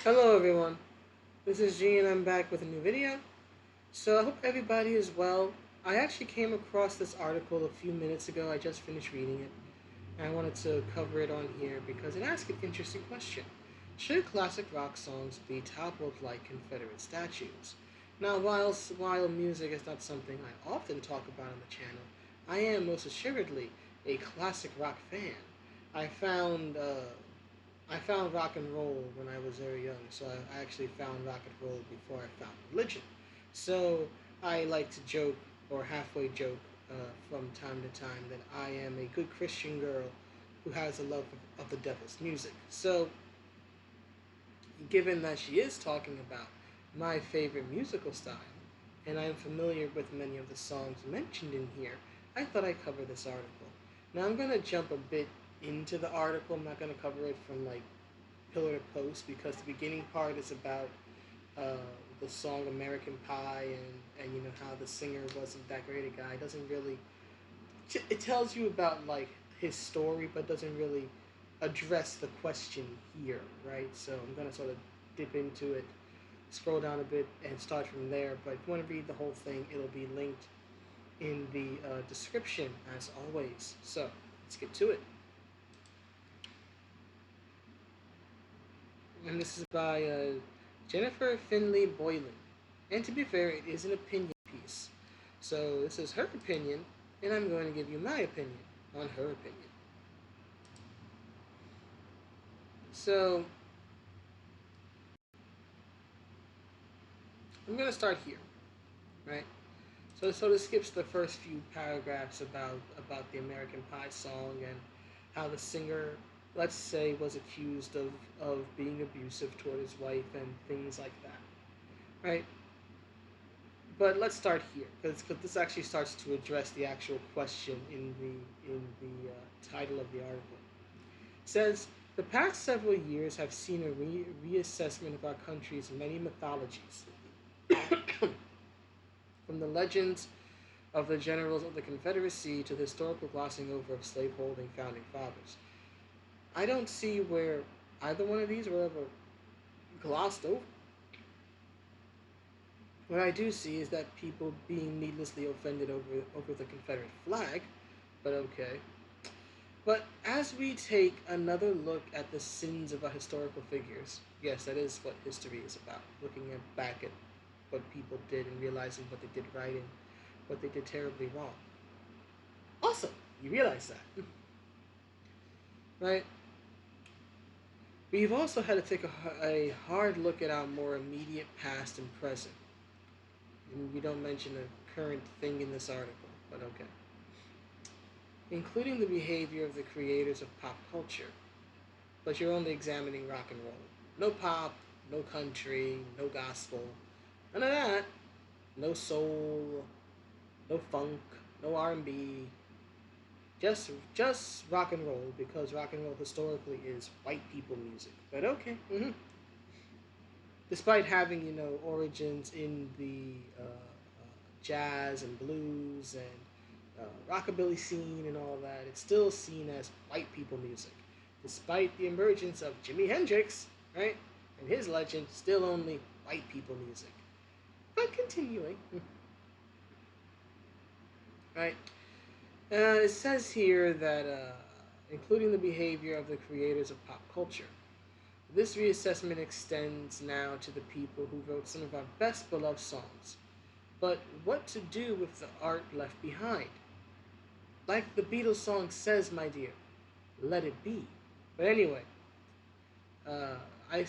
Hello everyone, this is G and I'm back with a new video. So I hope everybody is well. I actually came across this article a few minutes ago. I just finished reading it and I wanted to cover it on here because it asks an interesting question. Should classic rock songs be toppled like Confederate statues? Now while music is not something I often talk about on the channel, I am most assuredly a classic rock fan. I found I found rock and roll when I was very young, so I actually found rock and roll before I found religion. So I like to joke or halfway joke from time to time that I am a good Christian girl who has a love of the devil's music. So, given that she is talking about my favorite musical style, and I am familiar with many of the songs mentioned in here, I thought I'd cover this article. Now I'm going to jump a bit into the article. I'm not going to cover it from like pillar to post because the beginning part is about uh, the song American Pie and you know how the singer wasn't that great a guy. It doesn't really it tells you about like his story but doesn't really address the question here, right? So I'm gonna sort of dip into it, scroll down a bit and start from there. But if you want to read the whole thing, it'll be linked in the description as always. So let's get to it. And this is by Jennifer Finley Boylan. And to be fair, it is an opinion piece. So this is her opinion, and I'm going to give you my opinion on her opinion. So I'm going to start here, right? So this skips the first few paragraphs about the American Pie song and how the singer, let's say, was accused of being abusive toward his wife and things like that, right? But let's start here because this actually starts to address the actual question in the title of the article. It says the past several years have seen a reassessment of our country's many mythologies, from the legends of the generals of the Confederacy to the historical glossing over of slaveholding founding fathers. I don't see where either one of these were ever glossed over. What I do see is that people being needlessly offended over the Confederate flag, but okay. But as we take another look at the sins of our historical figures, yes, that is what history is about. Looking back at what people did and realizing what they did right and what they did terribly wrong. Awesome, you realize that, right? We've also had to take a hard look at our more immediate past and present. And we don't mention a current thing in this article, but okay. Including the behavior of the creators of pop culture. But you're only examining rock and roll. No pop, no country, no gospel, none of that. No soul, no funk, no R&B. Just rock and roll because rock and roll historically is white people music. But okay. Despite having origins in the jazz and blues and rockabilly scene and all that, it's still seen as white people music, despite the emergence of Jimi Hendrix, right? And his legend, still only white people music. But continuing, right? It says here that including the behavior of the creators of pop culture. This reassessment extends now to the people who wrote some of our best beloved songs. But what to do with the art left behind? Like the Beatles song says, my dear, let it be. But anyway, uh, I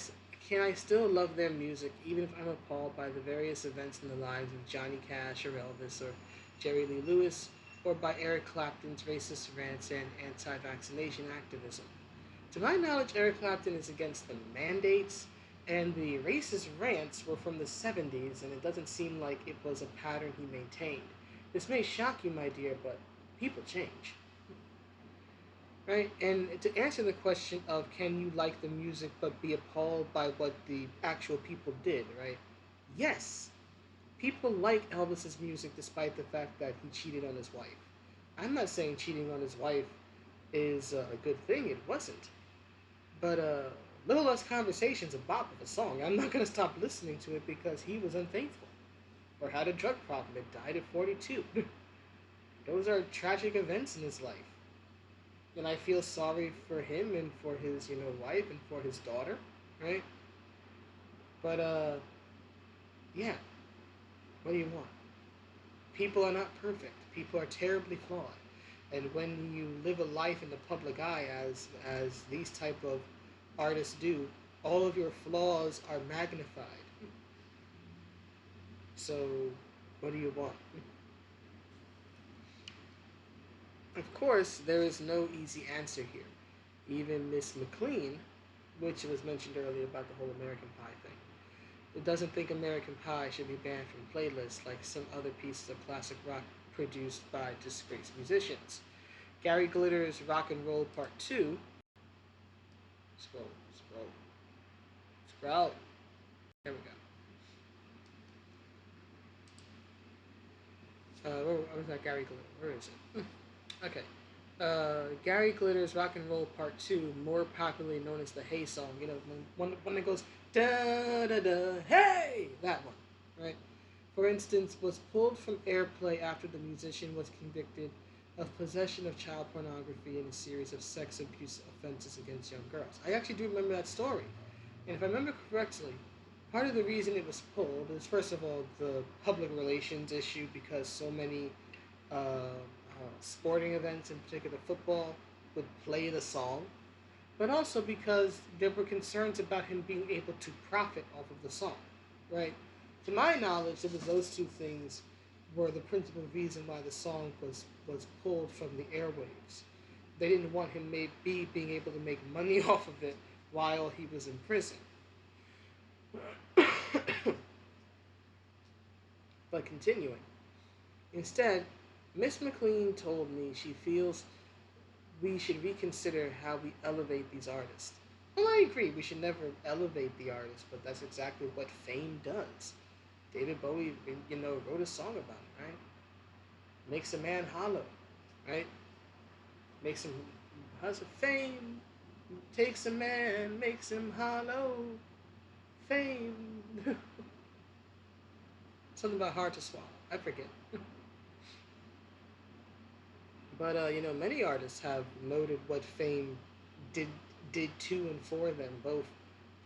can I still love their music even if I'm appalled by the various events in the lives of Johnny Cash or Elvis or Jerry Lee Lewis, or by Eric Clapton's racist rants and anti-vaccination activism. To my knowledge, Eric Clapton is against the mandates, and the racist rants were from the 70s, and it doesn't seem like it was a pattern he maintained. This may shock you, my dear, but people change. Right? And to answer the question of can you like the music but be appalled by what the actual people did, right? Yes. People like Elvis's music despite the fact that he cheated on his wife. I'm not saying cheating on his wife is a good thing, it wasn't. But Little Less Conversation's a bop of a song. I'm not gonna stop listening to it because he was unfaithful or had a drug problem and died at 42. Those are tragic events in his life. And I feel sorry for him and for his, wife and for his daughter, right? But yeah, what do you want? People are not perfect. People are terribly flawed. And when you live a life in the public eye as these type of artists do, all of your flaws are magnified. So, what do you want? Of course, there is no easy answer here. Even Miss McLean, which was mentioned earlier about the whole American Pie thing, it doesn't think American Pie should be banned from playlists like some other pieces of classic rock produced by disgraced musicians. Gary Glitter's Rock and Roll Part 2. Scroll, scroll, scroll. There we go. Where was that Gary Glitter? Where is it? Okay. Gary Glitter's Rock and Roll Part 2, more popularly known as the Hey song. When it goes da da da, hey! That one, right? For instance, was pulled from airplay after the musician was convicted of possession of child pornography and a series of sex abuse offenses against young girls. I actually do remember that story. And if I remember correctly, part of the reason it was pulled is, first of all, the public relations issue because so many sporting events, in particular football, would play the song, but also because there were concerns about him being able to profit off of the song, right? To my knowledge, it was those two things were the principal reason why the song was pulled from the airwaves. They didn't want him being able to make money off of it while he was in prison. But continuing, instead, Miss McLean told me she feels we should reconsider how we elevate these artists. Well, I agree, we should never elevate the artist, but that's exactly what fame does. David Bowie, wrote a song about it, right? Makes a man hollow, right? Makes him has a fame, takes a man, makes him hollow. Fame. Something about hard to swallow. I forget. But many artists have noted what fame did did to and for them, both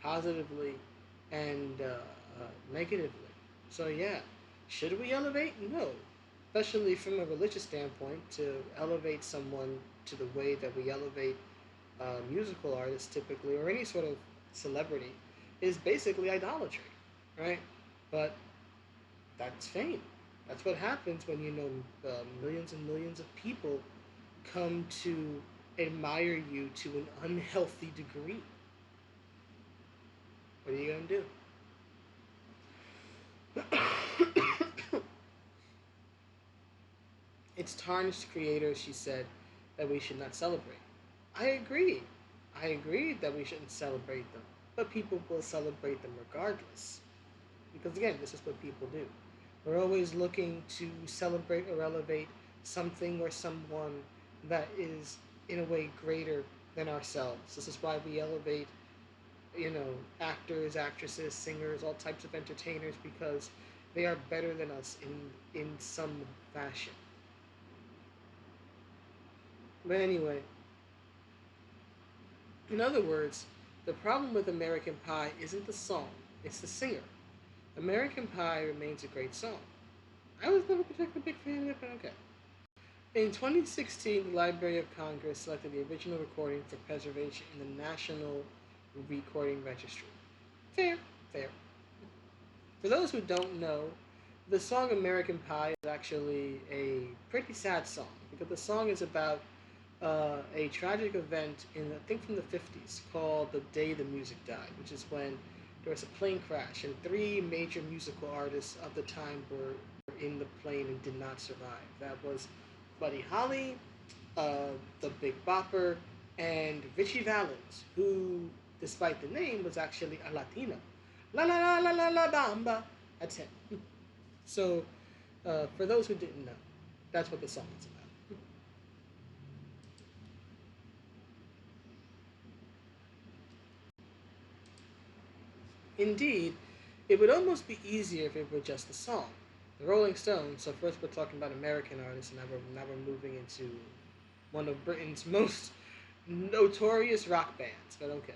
positively and negatively. So yeah, should we elevate? No, especially from a religious standpoint. To elevate someone to the way that we elevate musical artists typically, or any sort of celebrity, is basically idolatry, right? But that's fame. That's what happens when millions and millions of people come to admire you to an unhealthy degree. What are you gonna do? It's tarnished creators, she said, that we should not celebrate. I agree. I agree that we shouldn't celebrate them, but people will celebrate them regardless. Because again, this is what people do. We're always looking to celebrate or elevate something or someone that is, in a way, greater than ourselves. This is why we elevate, actors, actresses, singers, all types of entertainers, because they are better than us in some fashion. But anyway, in other words, the problem with American Pie isn't the song, it's the singer. American Pie remains a great song. I was never particularly a big fan of it, but okay. In 2016, the Library of Congress selected the original recording for preservation in the National Recording Registry. Fair, fair. For those who don't know, the song American Pie is actually a pretty sad song because the song is about a tragic event in, I think, from the 50s called The Day the Music Died, which is when there was a plane crash and three major musical artists of the time were in the plane and did not survive. That was Buddy Holly, the Big Bopper, and Richie Valens, who, despite the name, was actually a Latino. La la la la la la bamba. That's him. So, for those who didn't know, that's what the song is about. Indeed, it would almost be easier if it were just a song. The Rolling Stones, so first we're talking about American artists, and now we're moving into one of Britain's most notorious rock bands, but okay.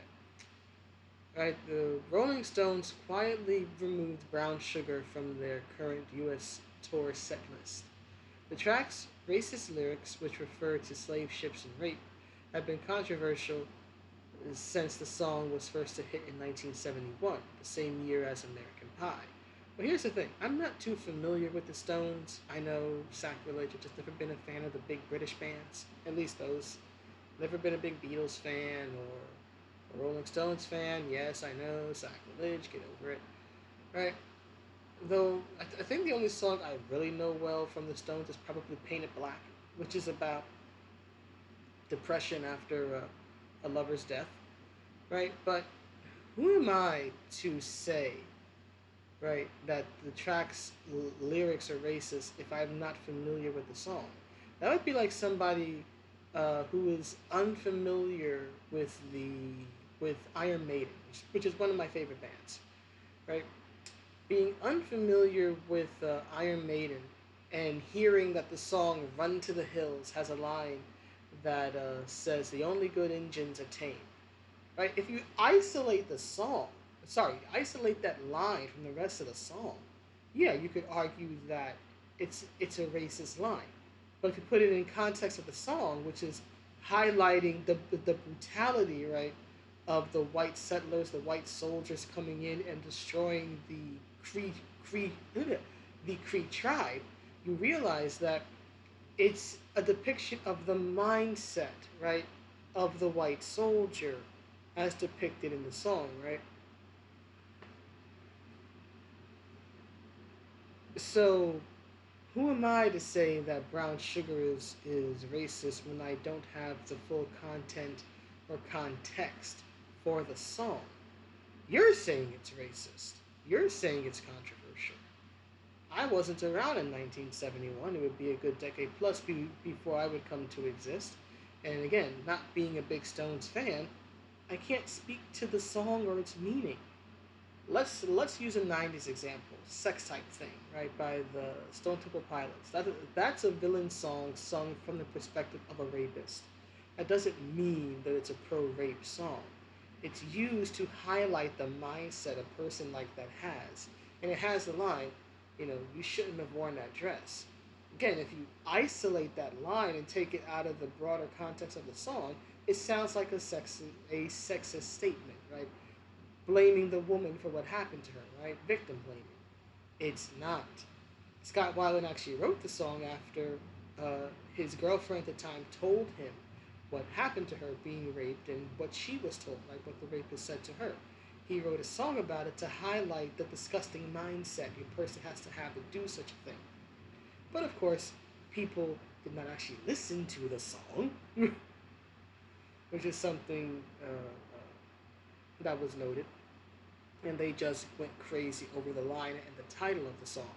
Right, the Rolling Stones quietly removed Brown Sugar from their current US tour set list. The track's racist lyrics, which refer to slave ships and rape, have been controversial since the song was first a hit in 1971, the same year as American Pie. But here's the thing, I'm not too familiar with the Stones. I know sacrilege, I've just never been a fan of the big British bands, at least those. Never been a big Beatles fan or a Rolling Stones fan. Yes, I know, sacrilege, get over it. Right? Though, I think the only song I really know well from the Stones is probably Painted Black, which is about depression after a lover's death. Right? But who am I to say, right, that the track's lyrics are racist if I'm not familiar with the song? That would be like somebody who is unfamiliar with Iron Maiden, which is one of my favorite bands, right? Being unfamiliar with Iron Maiden and hearing that the song "Run to the Hills" has a line that says, "The only good engines are tame." Right? If you isolate the song, sorry, isolate that line from the rest of the song, yeah, you could argue that it's a racist line. But if you put it in context of the song, which is highlighting the brutality, right, of the white settlers, the white soldiers coming in and destroying Cree the Cree tribe, you realize that it's a depiction of the mindset, right, of the white soldier as depicted in the song, right? So, who am I to say that brown sugar is racist when I don't have the full content or context for the song? You're saying it's racist. You're saying it's controversial. I wasn't around in 1971. It would be a good decade plus before I would come to exist. And again, not being a big Stones fan, I can't speak to the song or its meaning. Let's use a '90s example, "Sex Type Thing," right, by the Stone Temple Pilots. That's a villain song sung from the perspective of a rapist. That doesn't mean that it's a pro-rape song. It's used to highlight the mindset a person like that has, and it has the line, you shouldn't have worn that dress. Again, if you isolate that line and take it out of the broader context of the song, it sounds like a sexist statement, right? Blaming the woman for what happened to her, right? Victim blaming. It's not. Scott Weiland actually wrote the song after his girlfriend at the time told him what happened to her being raped and what she was told, like what the rapist said to her. He wrote a song about it to highlight the disgusting mindset a person has to have to do such a thing. But of course, people did not actually listen to the song, which is something that was noted, and they just went crazy over the line and the title of the song.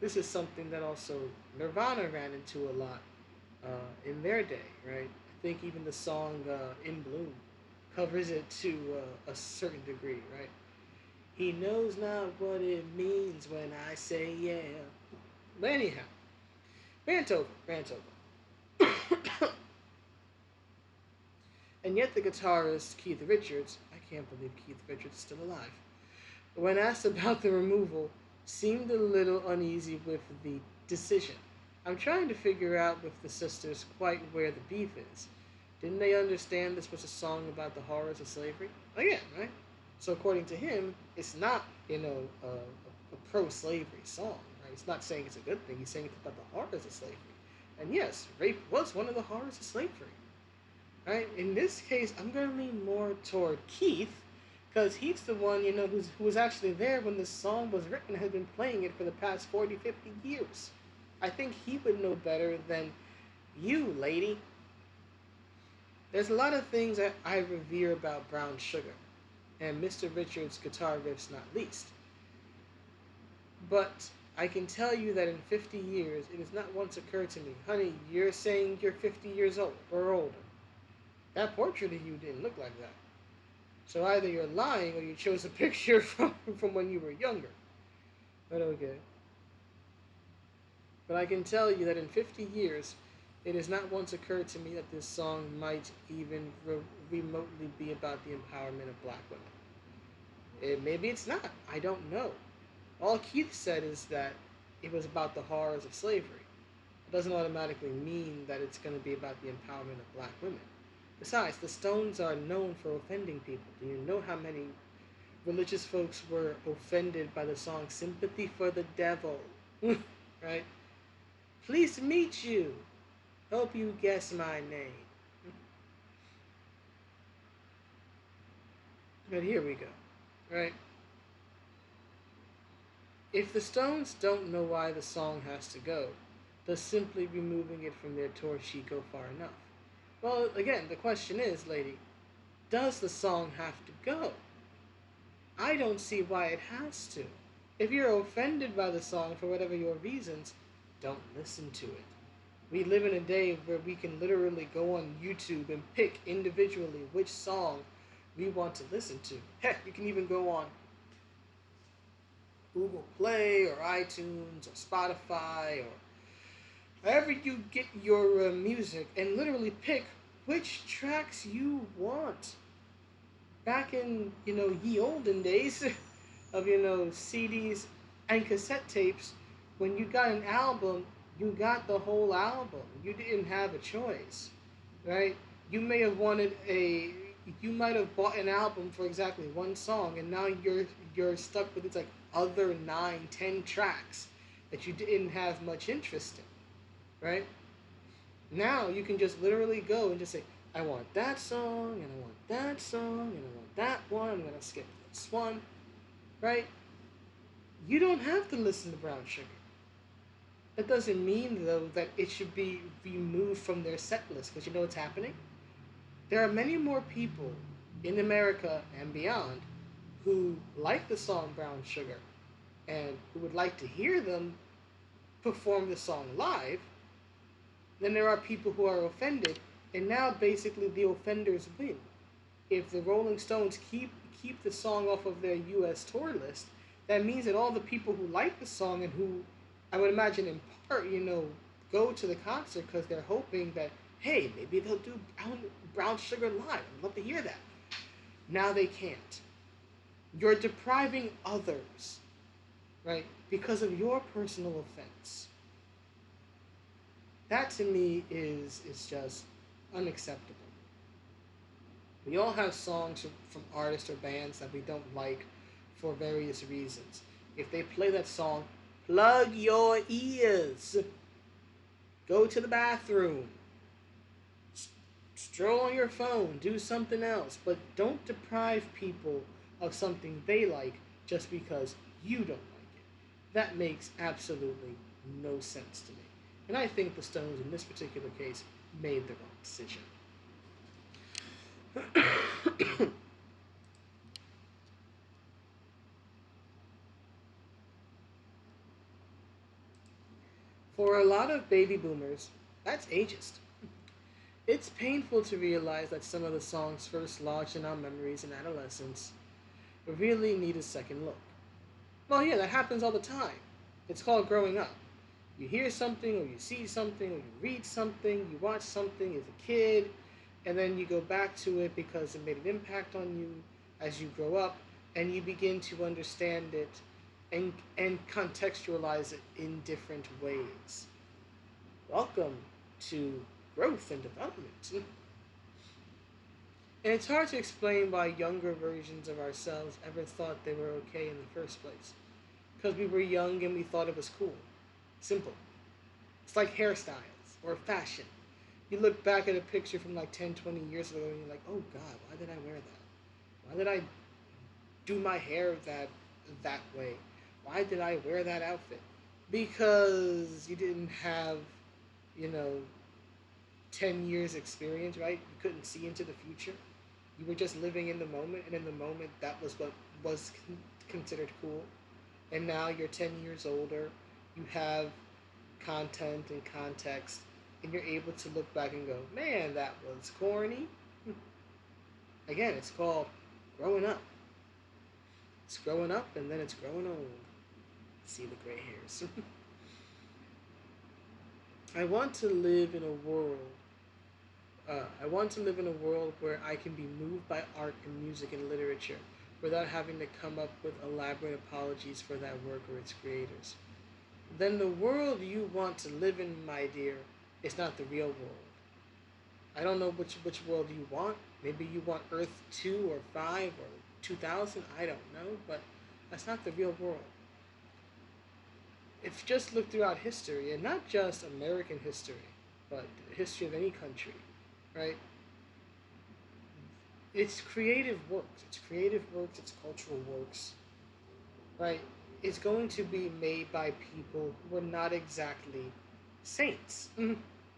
This is something that also Nirvana ran into a lot in their day, right? I think even the song "In Bloom" covers it to a certain degree, right? He knows not what it means when I say yeah. But anyhow, rant over. And yet the guitarist Keith Richards, I can't believe Keith Richards is still alive, when asked about the removal, seemed a little uneasy with the decision. I'm trying to figure out with the sisters quite where the beef is. Didn't they understand this was a song about the horrors of slavery? Again, right? So according to him, it's not, a pro-slavery song, right? He's not saying it's a good thing. He's saying it's about the horrors of slavery. And yes, rape was one of the horrors of slavery. Right? In this case, I'm going to lean more toward Keith because he's the one, who was actually there when this song was written and had been playing it for the past 40, 50 years. I think he would know better than you, lady. There's a lot of things that I revere about Brown Sugar, and Mr. Richards' guitar riffs not least. But I can tell you that in 50 years, it has not once occurred to me, honey, you're saying you're 50 years old or older. That portrait of you didn't look like that. So either you're lying or you chose a picture from when you were younger. But okay. But I can tell you that in 50 years, it has not once occurred to me that this song might even remotely be about the empowerment of black women. Maybe it's not. I don't know. All Keith said is that it was about the horrors of slavery. It doesn't automatically mean that it's going to be about the empowerment of black women. Besides, the Stones are known for offending people. Do you know how many religious folks were offended by the song Sympathy for the Devil? Right? Pleased to meet you. Hope you guess my name. But here we go. Right? If the Stones don't know why the song has to go, does simply removing it from their tour sheet go far enough? Well, again, the question is, lady, does the song have to go? I don't see why it has to. If you're offended by the song for whatever your reasons, don't listen to it. We live in a day where we can literally go on YouTube and pick individually which song we want to listen to. Heck, you can even go on Google Play or iTunes or Spotify or however you get your music and literally pick which tracks you want. Back in, ye olden days of, CDs and cassette tapes, when you got an album, you got the whole album. You didn't have a choice, right? You may have wanted you might have bought an album for exactly one song, and now you're stuck with its like other 9, 10 tracks that you didn't have much interest in, right? Now you can just literally go and just say, I want that song, and I want that song, and I want that one, I'm gonna skip this one, right? You don't have to listen to Brown Sugar. That doesn't mean, though, that it should be removed from their set list, because you know what's happening? There are many more people in America and beyond who like the song Brown Sugar and who would like to hear them perform the song live than there are people who are offended, and now basically the offenders win. If the Rolling Stones keep the song off of their U.S. tour list, that means that all the people who like the song and who, I would imagine in part, go to the concert because they're hoping that, hey, maybe they'll do Brown Sugar live. I'd love to hear that. Now they can't. You're depriving others, right, because of your personal offense. That to me is just unacceptable. We all have songs from artists or bands that we don't like for various reasons. If they play that song, plug your ears. Go to the bathroom. Stroll on your phone. Do something else. But don't deprive people of something they like just because you don't like it. That makes absolutely no sense to me. And I think the Stones in this particular case made the wrong decision. For a lot of baby boomers, that's ageist. It's painful to realize that some of the songs first lodged in our memories in adolescence really need a second look. Well, yeah, that happens all the time. It's called growing up. You hear something, or you see something, or you read something, you watch something as a kid, and then you go back to it because it made an impact on you as you grow up, and you begin to understand it and contextualize it in different ways. Welcome to growth and development. And it's hard to explain why younger versions of ourselves ever thought they were okay in the first place. Because we were young and we thought it was cool. Simple. It's like hairstyles or fashion. You look back at a picture from like 10, 20 years ago and you're like, oh God, why did I wear that? Why did I do my hair that way? Why did I wear that outfit? Because you didn't have, you know, 10 years experience, right? You couldn't see into the future. You were just living in the moment, and in the moment, that was what was considered cool. And now you're 10 years older, you have content and context, and you're able to look back and go, man, that was corny. Again, it's called growing up. It's growing up and then it's growing old. See the gray hairs. I want to live in a world. I want to live in a world where I can be moved by art and music and literature without having to come up with elaborate apologies for that work or its creators. Then the world you want to live in, my dear, is not the real world. I don't know which world you want. Maybe you want Earth 2 or 5 or 2000. I don't know, but that's not the real world. If you just look throughout history, and not just American history, but the history of any country, right? It's creative works. It's creative works. It's cultural works, right? It's going to be made by people who are not exactly saints,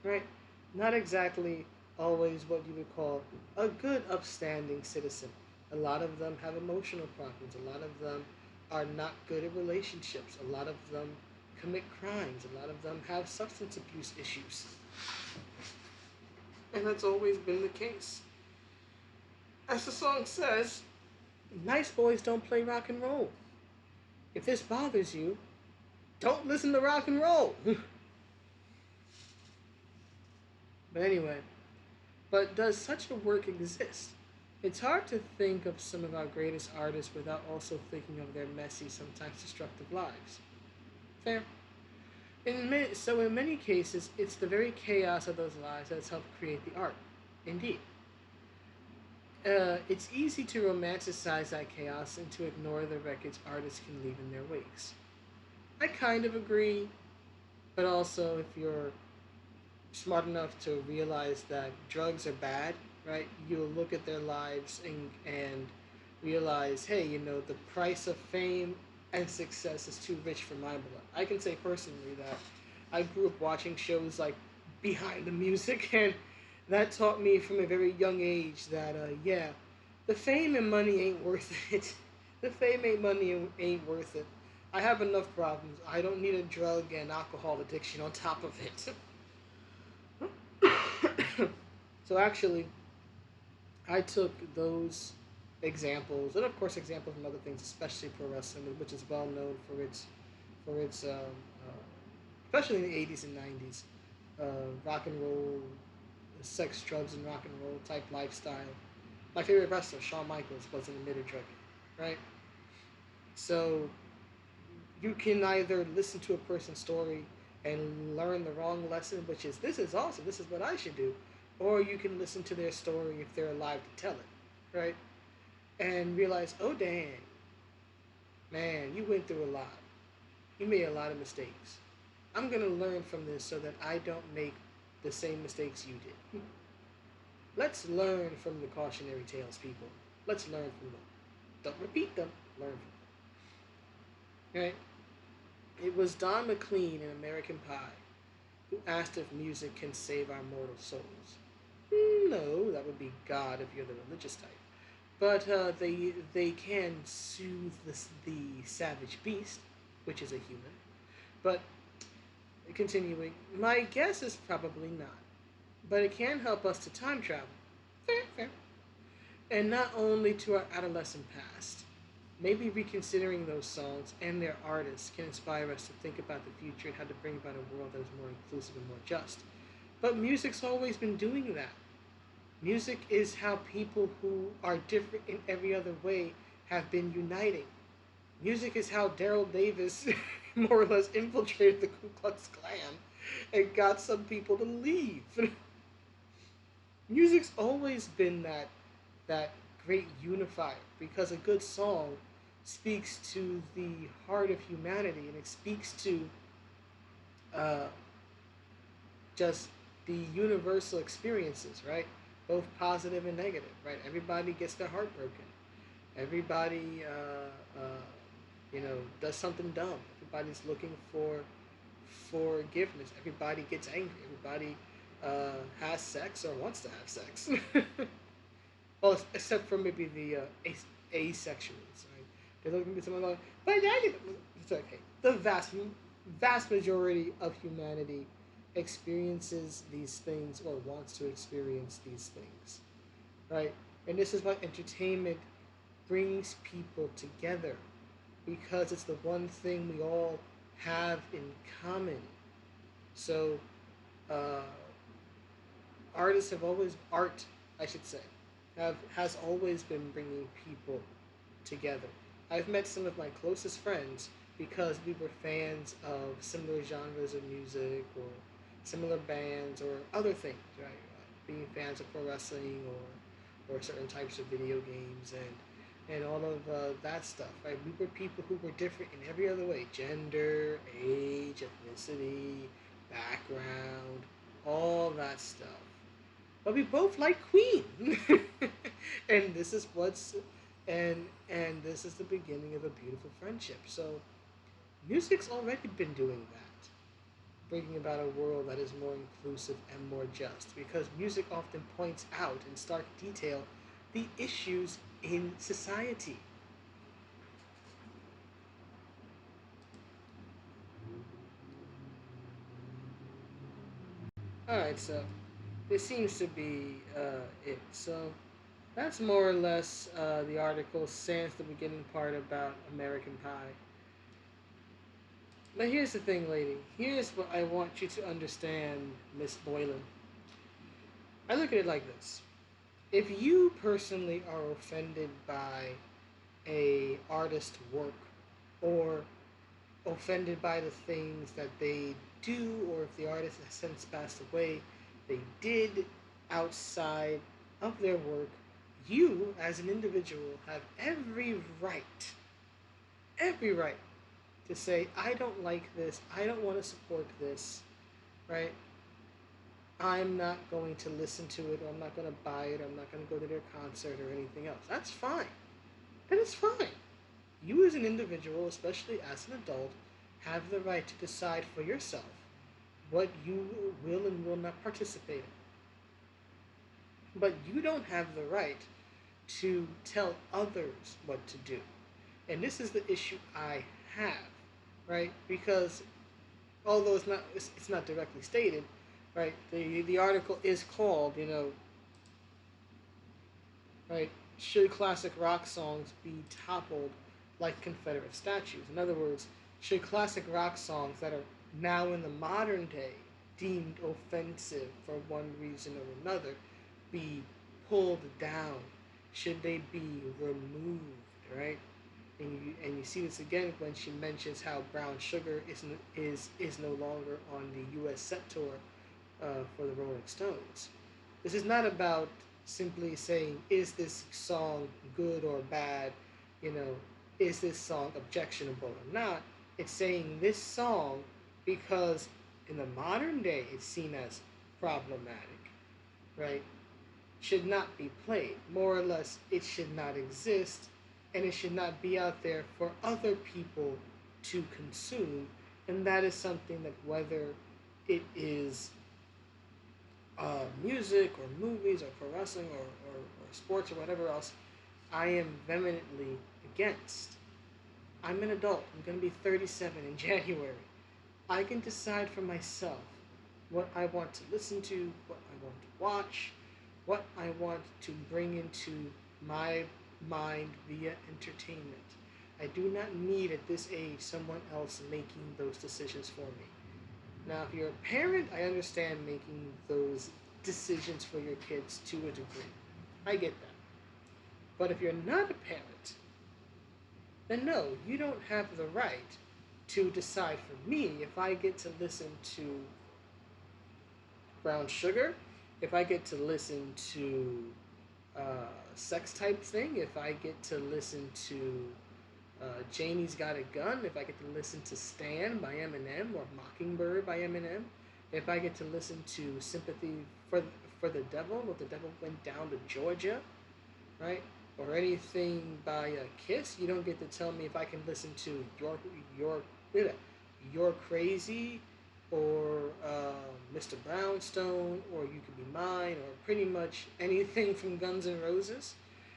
right? Not exactly always what you would call a good, upstanding citizen. A lot of them have emotional problems. A lot of them are not good at relationships. A lot of them commit crimes. A lot of them have substance abuse issues. And that's always been the case. As the song says, nice boys don't play rock and roll. If this bothers you, don't listen to rock and roll. But anyway, but does such a work exist? It's hard to think of some of our greatest artists without also thinking of their messy, sometimes destructive lives. Fair. In many cases, it's the very chaos of those lives that has helped create the art. Indeed. It's easy to romanticize that chaos and to ignore the wreckage artists can leave in their wakes. I kind of agree, but also if you're smart enough to realize that drugs are bad, right? You'll look at their lives and realize, hey, the price of fame and success is too rich for my blood. I can say personally that I grew up watching shows like Behind the Music, and that taught me from a very young age that, yeah, the fame and money ain't worth it. The fame and money ain't worth it. I have enough problems. I don't need a drug and alcohol addiction on top of it. So actually, I took those examples, and of course examples from other things, especially pro wrestling, which is well known for its especially in the '80s and '90s, rock and roll, sex, drugs, and rock and roll type lifestyle. My favorite wrestler, Shawn Michaels, was an admitted drug addict, right? So you can either listen to a person's story and learn the wrong lesson, which is this is awesome, this is what I should do, or you can listen to their story if they're alive to tell it, right? And realize, oh dang, man, you went through a lot. You made a lot of mistakes. I'm gonna learn from this so that I don't make the same mistakes you did. Let's learn from the cautionary tales, people. Let's learn from them. Don't repeat them. Learn from them. Right? It was Don McLean in American Pie who asked if music can save our mortal souls. No, that would be God if you're the religious type. But they can soothe the savage beast, which is a human. But continuing, my guess is probably not. But it can help us to time travel. Fair, fair. And not only to our adolescent past. Maybe reconsidering those songs and their artists can inspire us to think about the future and how to bring about a world that is more inclusive and more just. But music's always been doing that. Music is how people who are different in every other way have been uniting. Music is how Daryl Davis more or less infiltrated the Ku Klux Klan and got some people to leave. Music's always been that great unifier because a good song speaks to the heart of humanity and it speaks to uh, just the universal experiences, right? Both positive and negative, right? Everybody gets their heart broken. Everybody, does something dumb. Everybody's looking for forgiveness. Everybody gets angry. Everybody has sex or wants to have sex. Well, except for maybe the asexuals, right? They're looking at someone going, but it's okay. The vast majority of humanity experiences these things or wants to experience these things, right? And this is why entertainment brings people together because it's the one thing we all have in common. So, uh, artists have always art, I should say, have has always been bringing people together. I've met some of my closest friends because we were fans of similar genres of music or similar bands or other things, right? Being fans of pro wrestling or certain types of video games and all of that stuff, right? We were people who were different in every other way: gender, age, ethnicity, background, all that stuff. But we both like Queen, and this is what's and this is the beginning of a beautiful friendship. So music's already been doing that, bringing about a world that is more inclusive and more just. Because music often points out in stark detail the issues in society. All right, so this seems to be it. So that's more or less the article sans the beginning part about American Pie. But here's the thing, lady. Here's what I want you to understand, Miss Boylan. I look at it like this. If you personally are offended by a artist's work or offended by the things that they do, or if the artist has since passed away, they did outside of their work, you as an individual have every right to say, I don't like this, I don't want to support this, right? I'm not going to listen to it, or I'm not going to buy it, or I'm not going to go to their concert or anything else. That's fine. That is fine. You, as an individual, especially as an adult, have the right to decide for yourself what you will and will not participate in. But you don't have the right to tell others what to do. And this is the issue I have, right? Because although it's not directly stated, right? The article is called, right? Should classic rock songs be toppled like Confederate statues? In other words, should classic rock songs that are now in the modern day deemed offensive for one reason or another be pulled down? Should they be removed? Right? And you see this again when she mentions how Brown Sugar is no longer on the U.S. set tour for the Rolling Stones. This is not about simply saying, is this song good or bad? You know, is this song objectionable or not? It's saying this song because in the modern day it's seen as problematic, right? Should not be played. More or less, it should not exist and it should not be out there for other people to consume. And that is something that whether it is music or movies or pro wrestling or sports or whatever else, I am vehemently against. I'm an adult. I'm going to be 37 in January. I can decide for myself what I want to listen to, what I want to watch, what I want to bring into my mind via entertainment. I do not need at this age someone else making those decisions for me. Now, if you're a parent, I understand making those decisions for your kids to a degree. I get that. But if you're not a parent, then no, you don't have the right to decide for me if I get to listen to Brown Sugar, if I get to listen to sex type thing, if I get to listen to Janie's Got a Gun, if I get to listen to Stan by Eminem or Mockingbird by Eminem, if I get to listen to Sympathy for the Devil, or The Devil Went Down to Georgia, right? Or anything by Kiss, you don't get to tell me if I can listen to You're Crazy, or Mr. Brownstone, or You Could Be Mine, or pretty much anything from Guns N' Roses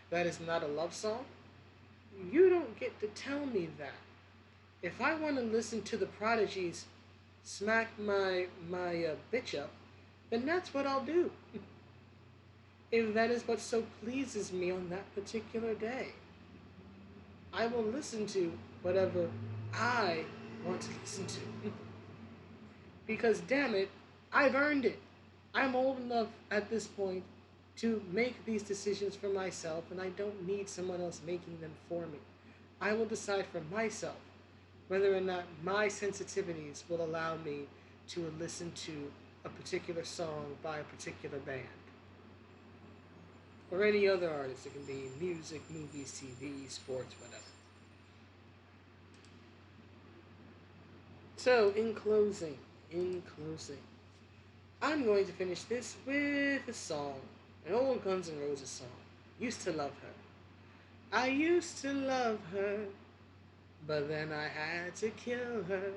that is not a love song. You don't get to tell me that. If I want to listen to the Prodigies smack my bitch up, then that's what I'll do. If that is what so pleases me on that particular day. I will listen to whatever I want to listen to. Because, damn it, I've earned it. I'm old enough at this point to make these decisions for myself, and I don't need someone else making them for me. I will decide for myself whether or not my sensitivities will allow me to listen to a particular song by a particular band or any other artist. It can be music, movies, TV, sports, whatever. So, in closing, I'm going to finish this with a song, an old Guns N' Roses song. Used to love her. I used to love her, but then I had to kill her.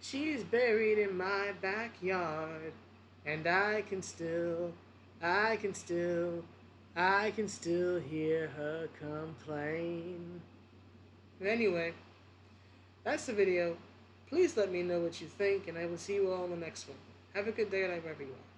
She's buried in my backyard, and I can still, I can still hear her complain. Anyway, that's the video. Please let me know what you think, and I will see you all in the next one. Have a good day, and wherever you are.